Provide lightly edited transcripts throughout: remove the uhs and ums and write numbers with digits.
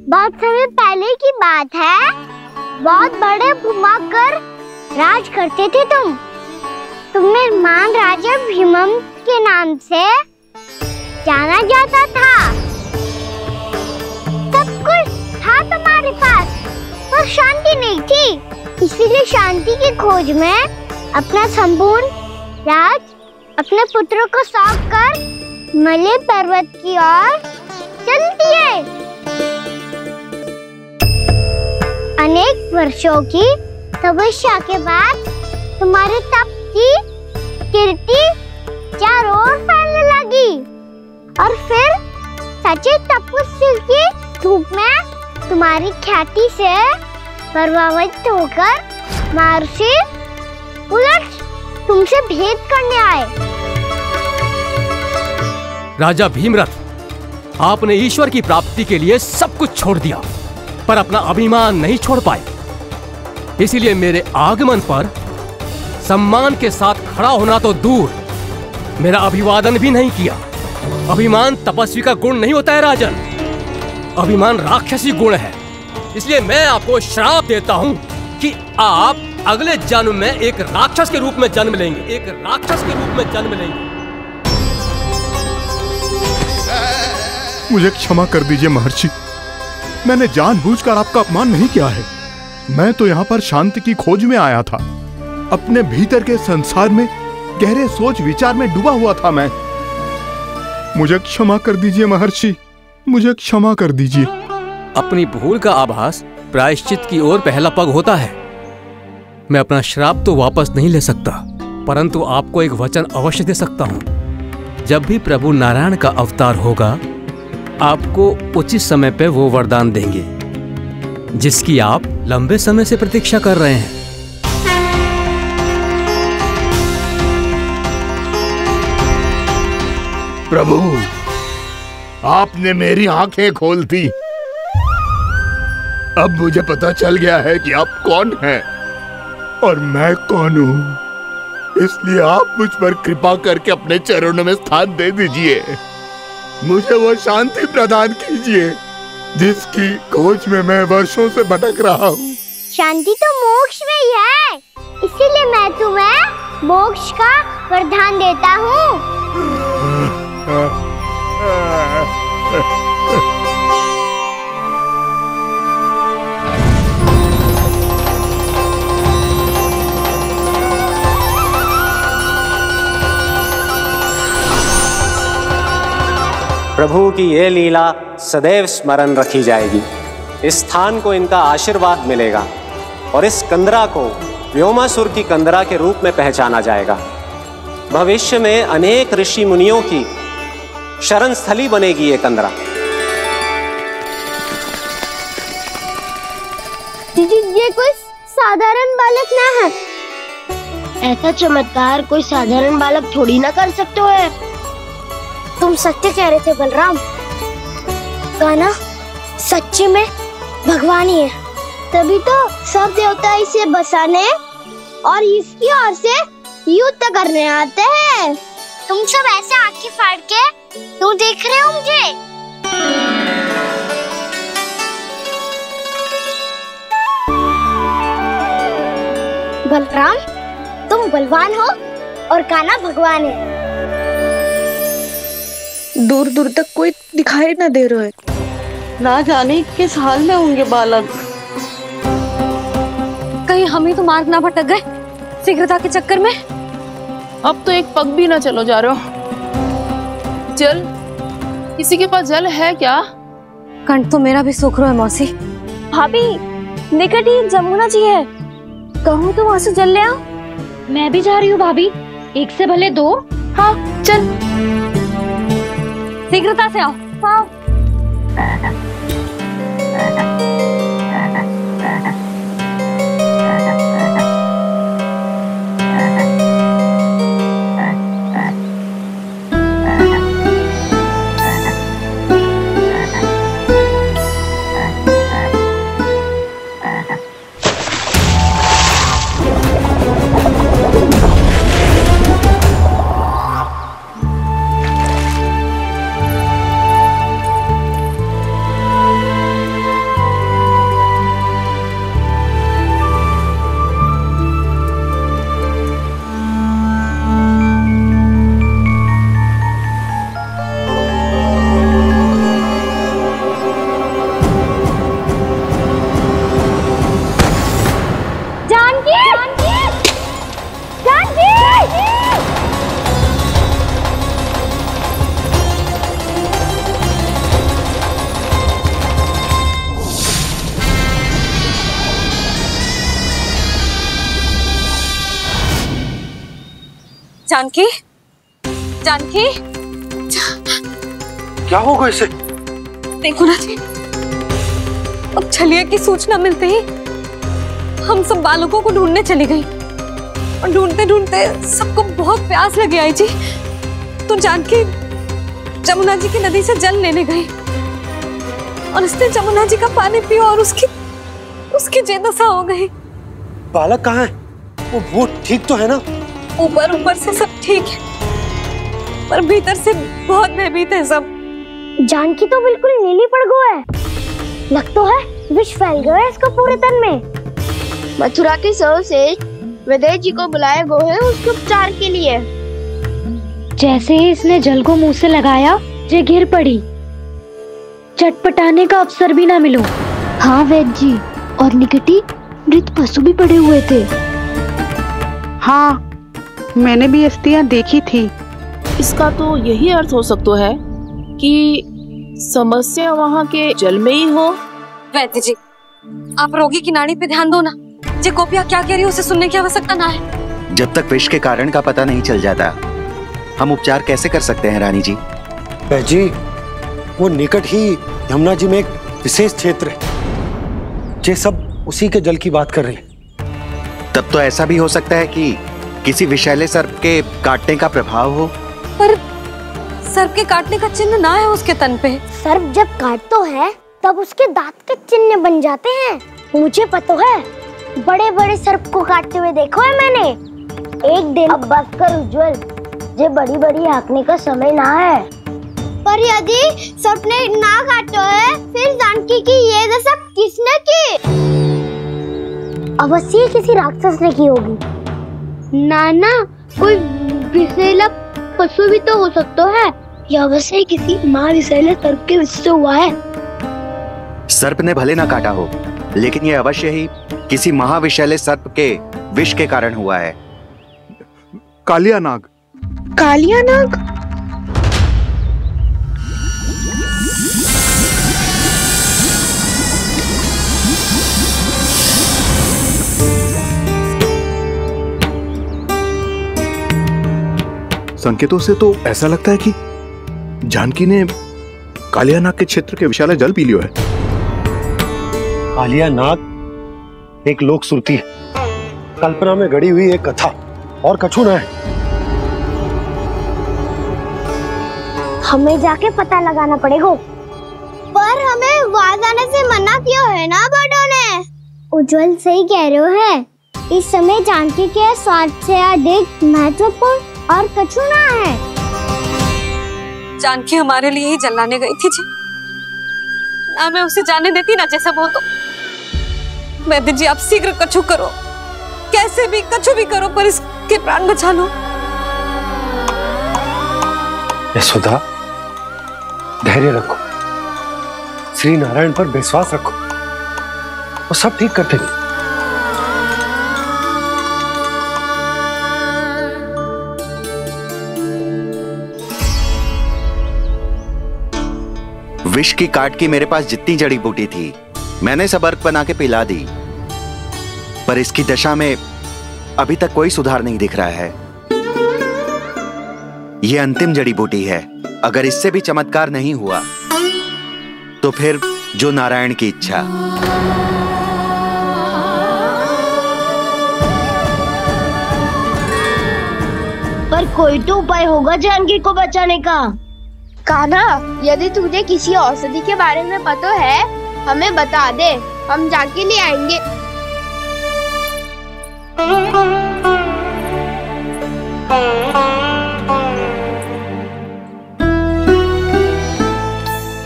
बहुत समय पहले की बात है। बहुत बड़े भूमाकर राज करते थे तुम्हें महान राजा भीमम के नाम से जाना जाता था। सब कुछ था तुम्हारे पास, पर शांति नहीं थी। इसीलिए शांति की खोज में अपना संपूर्ण राज अपने पुत्रों को सौंप कर हिमालय पर्वत की ओर चल दिए। अनेक वर्षों की तपस्या के बाद तुम्हारे तप की कीर्ति चारों ओर फैलने लगी और फिर सच्चे तपस्वी की धूप में तुम्हारी ख्याति से प्रभावित होकर महर्षि उलट तुमसे भेंट करने आए। राजा भीमरथ, आपने ईश्वर की प्राप्ति के लिए सब कुछ छोड़ दिया, पर अपना अभिमान नहीं छोड़ पाए। इसीलिए मेरे आगमन पर सम्मान के साथ खड़ा होना तो दूर, मेरा अभिवादन भी नहीं किया। अभिमान तपस्वी का गुण नहीं होता है राजन, अभिमान राक्षसी गुण है। इसलिए मैं आपको श्राप देता हूं कि आप अगले जन्म में एक राक्षस के रूप में जन्म लेंगे, एक राक्षस के रूप में जन्म लेंगे। मुझे क्षमा कर दीजिए महर्षि, मैंने जानबूझकर आपका अपमान नहीं किया है। मैं तो यहाँ पर शांति की खोज में आया था। अपने भीतर के संसार में गहरे सोच विचार में डूबा हुआ था मैं। मुझे क्षमा कर दीजिए महर्षि, मुझे क्षमा कर दीजिए। अपनी भूल का आभास प्रायश्चित की ओर पहला पग होता है। मैं अपना श्राप तो वापस नहीं ले सकता, परंतु आपको एक वचन अवश्य दे सकता हूँ। जब भी प्रभु नारायण का अवतार होगा, आपको उचित समय पे वो वरदान देंगे जिसकी आप लंबे समय से प्रतीक्षा कर रहे हैं। प्रभु, आपने मेरी आंखें खोल दी। अब मुझे पता चल गया है कि आप कौन हैं और मैं कौन हूँ। इसलिए आप मुझ पर कृपा करके अपने चरणों में स्थान दे दीजिए। मुझे वो शांति प्रदान कीजिए जिसकी खोज में मैं वर्षों से भटक रहा हूँ। शांति तो मोक्ष में ही है, इसीलिए मैं तुम्हें मोक्ष का वरदान देता हूँ। प्रभु की ये लीला सदैव स्मरण रखी जाएगी। इस स्थान को इनका आशीर्वाद मिलेगा और इस कंदरा को व्योमासुर की कंदरा के रूप में पहचाना जाएगा। भविष्य में अनेक ऋषि मुनियों की शरण स्थली बनेगी ये कंदरा। दीदी, ये कोई साधारण बालक ना है। ऐसा चमत्कार कोई साधारण बालक थोड़ी ना कर सकते हो। तुम सत्य कह रहे थे बलराम, गाना सच्चे में भगवान ही है। तभी तो सब देवता इसे बसाने और इसकी ओर से युद्ध करने आते हैं। तुम सब ऐसे आंखें फाड़ के क्यों देख रहे हो मुझे? बलराम, तुम बलवान हो और कान्हा भगवान है। दूर दूर तक कोई दिखाई न दे रहा है। ना जाने किस हाल में होंगे बालक। कहीं हम ही तो मार्ग ना भटक गए शीघ्रता के चक्कर में। अब तो एक पग भी ना चलो जा रहे हो। जल, किसी के पास जल है क्या? कंठ तो मेरा भी सूख रहा है मौसी। भाभी, निकट ही जमुना जी है, कहूँ तो वहाँ से जल ले आओ। मैं भी जा रही हूँ भाभी, एक से भले दो। हाँ चल, शीघ्रता से आओ। हाँ। जानकी, जानकी, क्या होगा इसे? देखो ना जी, अब छलिया की सूचना मिलते ही हम सब बालकों को ढूंढने चली गई और ढूंढते ढूंढते सबको बहुत प्यास लगी आई जी। तो जानकी जमुना जी की नदी से जल लेने गई और उसने जमुना जी का पानी पिया और उसकी जेदशा हो गई। बालक कहाँ है? वो ठीक तो है ना? ऊपर से सब ठीक है, पर भीतर से बहुत भयभीत है सब। जानकी तो बिल्कुल नीली पड़ गया है, लग तो है विष फैल गया है इसका पूरे तन में। मथुरा के सर्वश्रेष्ठ विदेह जी को बुलाए गए हैं उसके उपचार के लिए। जैसे ही इसने जल को मुंह से लगाया, ये गिर पड़ी। चटपटाने का अवसर भी ना मिलो। हाँ वैद्य जी, और निकटी मृत पशु भी पड़े हुए थे। हाँ, मैंने भी अस्थियां देखी थी। इसका तो यही अर्थ हो सकता है कि समस्या वहाँ के जल में ही हो। वैद्य जी, आप रोगी की नाड़ी पे ध्यान दो ना। जे गोपिया क्या कह रही है उसे सुनने की आवश्यकता ना है। जब तक विष के कारण का पता नहीं चल जाता, हम उपचार कैसे कर सकते हैं रानी जी? जी, वो निकट ही यमुना जी में एक विशेष क्षेत्र है, जे सब उसी के जल की बात कर रहे हैं। तब तो ऐसा भी हो सकता है कि किसी विषैले सर्प के काटने का प्रभाव हो। पर सर्प के काटने का चिन्ह ना है उसके तन पे। सर्प जब काटता है तब उसके दांत के चिन्ह बन जाते हैं। मुझे पता है, बड़े बड़े सर्प को काटते हुए देखो है मैंने। एक दिन अब बस कर उज्जवल, ये बड़ी बड़ी हाँकने का समय ना है। पर यदि सर्प ने ना काटा है, फिर जानकी की ये दशा किसने की? अवश्य किसी राक्षस ने की होगी। ना, कोई विषैला पशु भी तो हो सकता है, या अवश्य किसी महाविषैले सर्प के विष से हुआ है। सर्प ने भले ना काटा हो, लेकिन ये अवश्य ही किसी महाविषैले सर्प के विष के कारण हुआ है। कालिया नाग। कालिया नाग? संकेतों से तो ऐसा लगता है कि जानकी ने कालिया नाग के क्षेत्र के विशाल जल पी लियो है। कालिया नाग एक लोक श्रुति है, कल्पना में गढ़ी हुई एक कथा, और कछु ना है। हमें जाके पता लगाना पड़ेगा। पर हमें वहां जाने से मना किया है ना बड़ों ने। उज्जवल सही कह रहे हो है, इस समय जानकी के स्वार्थ से अधिक महत्वपूर्ण और कछु ना है। जानकी हमारे लिए ही जलाने गई थी जी, ना मैं उसे जाने देती ना जैसा वो। तो वैद्य जी, आप शीघ्र कछु करो, कैसे भी कछु भी करो, पर इसके प्राण बचा लो। यशोदा, धैर्य रखो, श्री नारायण पर विश्वास रखो, वो सब ठीक कर देंगे। विष की काट की मेरे पास जितनी जड़ी बूटी थी, मैंने सब अर्क बना के पिला दी, पर इसकी दशा में अभी तक कोई सुधार नहीं दिख रहा है। यह अंतिम जड़ी बूटी है, अगर इससे भी चमत्कार नहीं हुआ तो फिर जो नारायण की इच्छा। पर कोई तो उपाय होगा जानकी को बचाने का। कान्हा, यदि तुझे किसी औषधि के बारे में पता है, हमें बता दे, हम जाके ले आएंगे।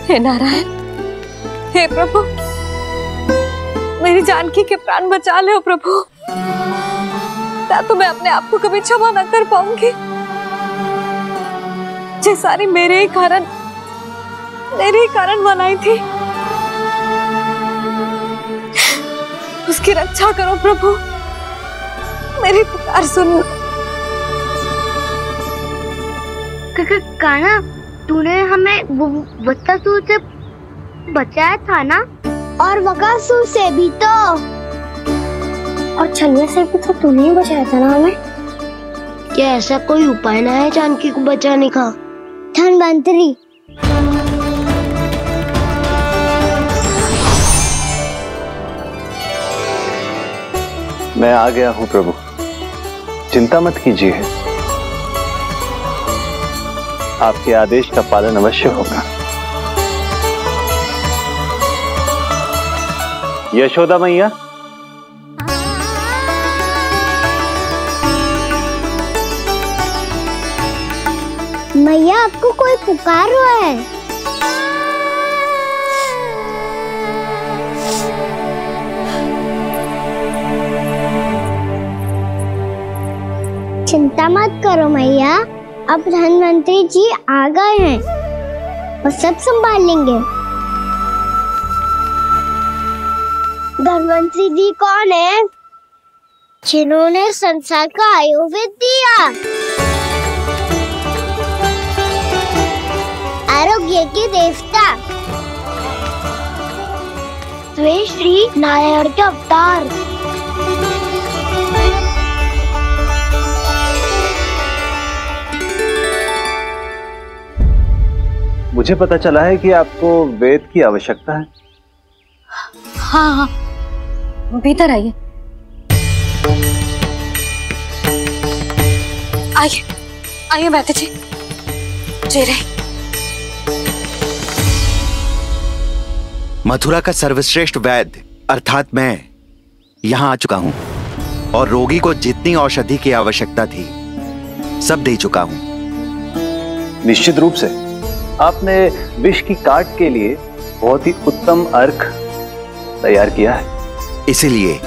हे नारायण, हे प्रभु, मेरी जानकी के प्राण बचा ले प्रभु। या तो मैं अपने आप को कभी क्षमा न कर पाऊंगी। ये सारी मेरे ही कारण बनाई थी। उसकी रक्षा करो प्रभु, मेरी पुकार सुनो। कान्हा, तूने हमें वकासुर से बचाया था ना? और वकासुर से भी तो, और छलिया से भी तो तूने ही बचाया था ना हमें। क्या ऐसा कोई उपाय ना है जानकी को बचाने का? धन्वंतरी, मैं आ गया हूं प्रभु, चिंता मत कीजिए, आपके आदेश का पालन अवश्य होगा। यशोदा मैया, मैया आपको कोई पुकार रहा है। चिंता मत करो मैया, अब धन्वंतरी जी आ गए हैं और सब संभाल लेंगे। धन्वंतरी जी कौन है? जिन्होंने संसार का आयुर्वेद दिया, आरोग्य के देवता, श्री नारायण के अवतार। मुझे पता चला है कि आपको वेद की आवश्यकता है। हाँ हाँ, भीतर आइए। आइए आइए बैठे जी। जय रे। मथुरा का सर्वश्रेष्ठ वैद्य अर्थात मैं यहाँ आ चुका हूँ और रोगी को जितनी औषधि की आवश्यकता थी सब दे चुका हूँ। निश्चित रूप से आपने विष की काट के लिए बहुत ही उत्तम अर्क तैयार किया है, इसीलिए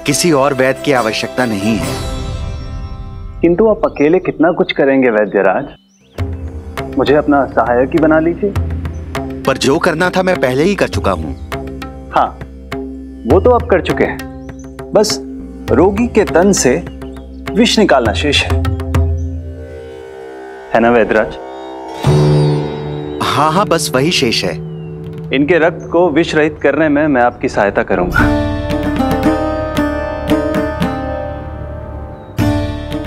किसी और वैद्य की आवश्यकता नहीं है। किंतु आप अकेले कितना कुछ करेंगे वैद्यराज, मुझे अपना सहायक ही बना लीजिए। पर जो करना था मैं पहले ही कर चुका हूँ। हाँ, वो तो आप कर चुके हैं, बस रोगी के तन से विष निकालना शेष है ना वैद्यराज? हाँ हाँ, बस वही शेष है। इनके रक्त को विष रहित करने में मैं आपकी सहायता करूंगा।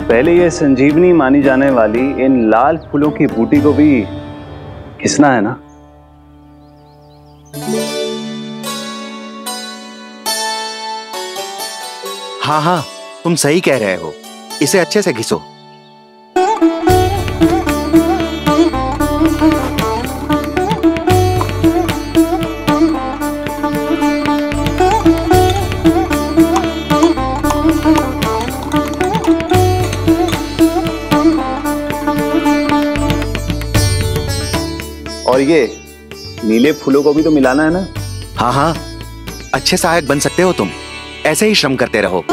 पहले ये संजीवनी मानी जाने वाली इन लाल फूलों की बूटी को भी घिसना है ना? हाँ हाँ, तुम सही कह रहे हो, इसे अच्छे से घिसो। और ये नीले फूलों को भी तो मिलाना है ना? हाँ हाँ, अच्छे सहायक बन सकते हो तुम, ऐसे ही श्रम करते रहो।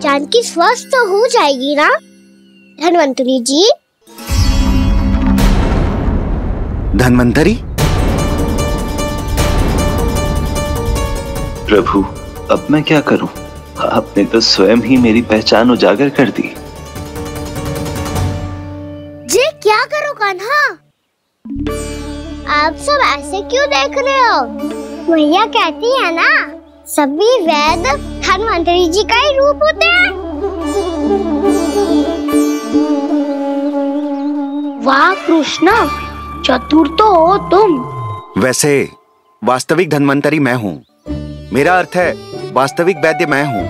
जानकी स्वस्थ तो हो जाएगी ना धन्वंतरी जी? धन्वंतरी? प्रभु, अब मैं क्या करूं? आपने तो स्वयं ही मेरी पहचान उजागर कर दी। जी क्या करो कान्हा? आप सब ऐसे क्यों देख रहे हो? भैया कहती है ना, सभी वैद्य धन्वंतरी जी का ही रूप होते हैं। वाह कृष्णा, चतुर तो हो तुम। वैसे वास्तविक धन्वंतरी मैं हूँ, मेरा अर्थ है वास्तविक वैद्य मैं हूँ।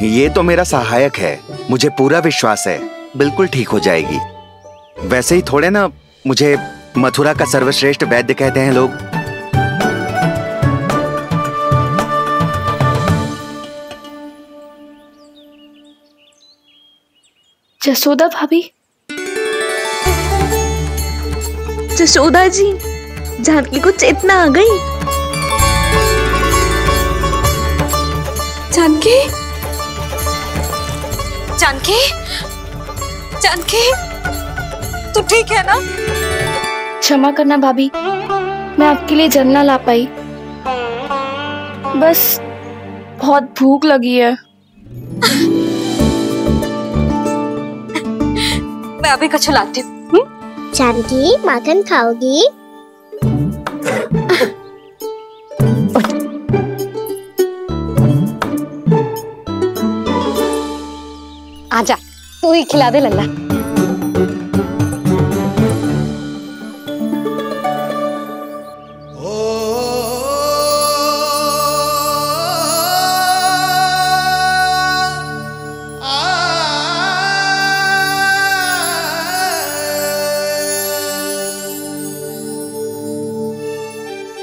ये तो मेरा सहायक है, मुझे पूरा विश्वास है बिल्कुल ठीक हो जाएगी। वैसे ही थोड़े ना मुझे मथुरा का सर्वश्रेष्ठ वैद्य कहते हैं लोग। जसोदा भाभी। जसोदा जी, जानकी को चेतना आ गई। जानकी, जानकी, जानकी, तू ठीक है ना? क्षमा करना भाभी, मैं आपके लिए जल ना ला पाई। बस बहुत भूख लगी है। मैं अभी कछु लाती हूँ। जानकी, माखन खाओगी? आजा, तू ही खिला दे लल्ला।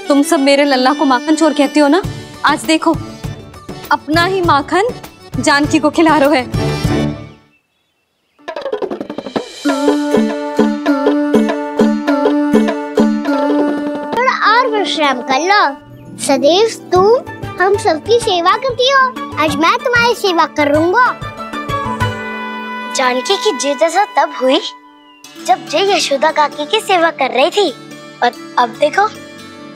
तुम सब मेरे लल्ला को माखन चोर कहती हो ना? आज देखो, अपना ही माखन जानकी को खिला रहे हैं। थोड़ा और विश्राम कर लो। सदैव तुम हम सबकी सेवा करती हो, आज मैं तुम्हारी सेवा करूंगा। जानकी की जिज्ञासा तब हुई जब जय यशोदा काकी की सेवा कर रही थी, और अब देखो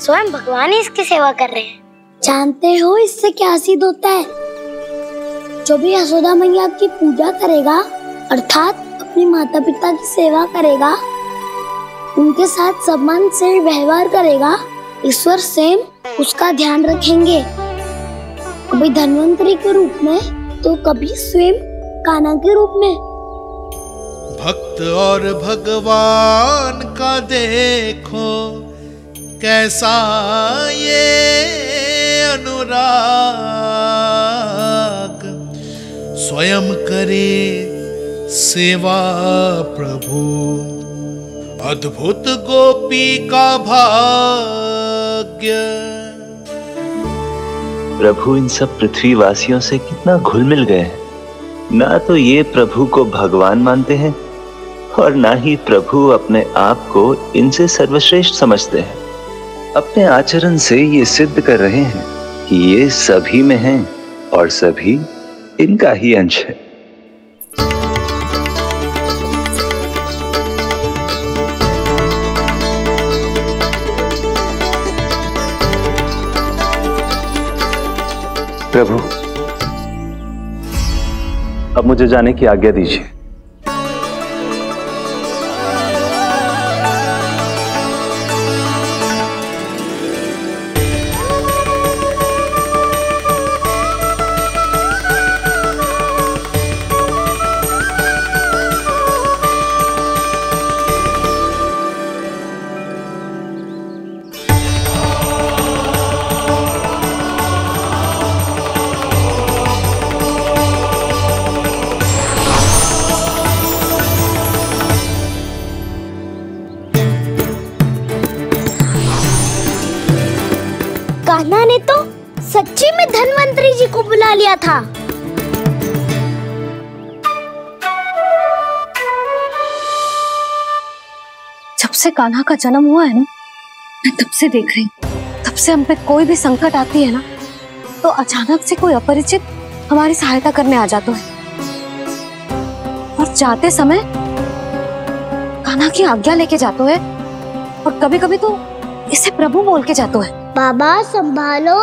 स्वयं भगवान ही इसकी सेवा कर रहे हैं। जानते हो इससे क्या सिद्ध होता है? जो भी यशोदा मैया की पूजा करेगा, अर्थात अपने माता पिता की सेवा करेगा, उनके साथ सम्मान से व्यवहार करेगा, ईश्वर स्वयं उसका ध्यान रखेंगे। कभी धन्वंतरी के रूप में तो कभी स्वयं कान्हा के रूप में। भक्त और भगवान का देखो कैसा ये अनुराग, स्वयं करे सेवा प्रभु, अद्भुत गोपी का भाग्य। प्रभु इन सब पृथ्वीवासियों से कितना घुल मिल गए हैं। ना तो ये प्रभु को भगवान मानते हैं और ना ही प्रभु अपने आप को इनसे सर्वश्रेष्ठ समझते हैं। अपने आचरण से ये सिद्ध कर रहे हैं कि ये सभी में हैं और सभी इनका ही अंश है। प्रभु, अब मुझे जाने की आज्ञा दीजिए। कान्हा ने तो सच्ची में धन्वंतरी जी को बुला लिया था। जब से कान्हा का जन्म हुआ है ना, मैं तब से देख रही हूँ, तब से हम पे कोई भी संकट आती है ना, तो अचानक से कोई अपरिचित हमारी सहायता करने आ जाता है, और जाते समय कान्हा की आज्ञा लेके जाता है, और कभी कभी तो इसे प्रभु बोल के जाता है। बाबा संभालो।